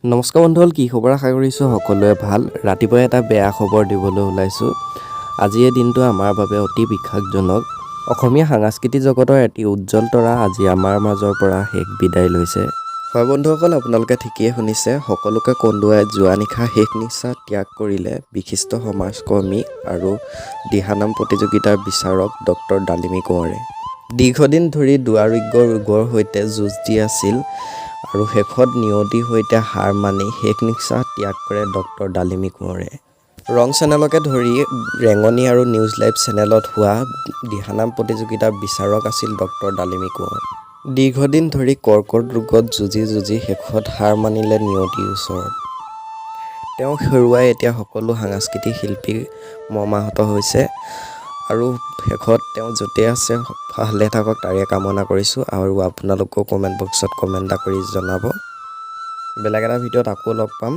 নমস্কাৰ বন্ধুসকল, কি খবৰ? আশা কৰিছোঁ সকলোৱে ভাল। ৰাতিপুৱা এটা বেয়া খবৰ দিবলৈ ওলাইছোঁ। আজিৰ দিনটো আমাৰ বাবে অতি বিষাদজনক। অসমীয়া সাংস্কৃতিক জগতৰ এটি উজ্জ্বল তৰা আজি আমাৰ মাজৰ পৰা শেষ বিদায় লৈছে। হয় বন্ধুসকল, আপোনালোকে ঠিকেই শুনিছে। সকলোকে কন্দুৱাই যোৱা নিশা শেষ নিশ্বাস ত্যাগ কৰিলে বিশিষ্ট সমাজকৰ্মী আৰু দিহানাম প্ৰতিযোগিতাৰ বিচাৰক ডক্টৰ ডালিমী কোঁৱৰে। দীৰ্ঘদিন ধৰি দুৰাৰোগ্য ৰোগৰ সৈতে যুঁজ দি আছিল আৰু শেষত নিয়তিৰ সৈতে হাৰ মানি শেষ নিশ্বাস ত্যাগ কৰে ডক্টৰ ডালিমী কোঁৱৰে। ৰং চেনেলকে ধৰি ৰেঙনি আৰু নিউজ লাইভ চেনেলত হোৱা দিহানাম প্ৰতিযোগিতাৰ বিচাৰক আছিল ডক্টৰ ডালিমী কোঁৱৰ। দীৰ্ঘদিন ধৰি কৰ্কট ৰোগত যুঁজি শেষত হাৰ মানিলে নিয়তিৰ ওচৰত। তেওঁক হেৰুৱাই এতিয়া সকলো সাংস্কৃতিক শিল্পী মৰ্মাহত হৈছে আৰু শেষত তেওঁ য'তে আছে ভালে থাকক তাৰে কামনা কৰিছোঁ। আৰু আপোনালোকেও কমেণ্ট বক্সত কমেণ্ট এটা কৰি জনাব। বেলেগ এটা ভিডিঅ'ত আকৌ লগ পাম।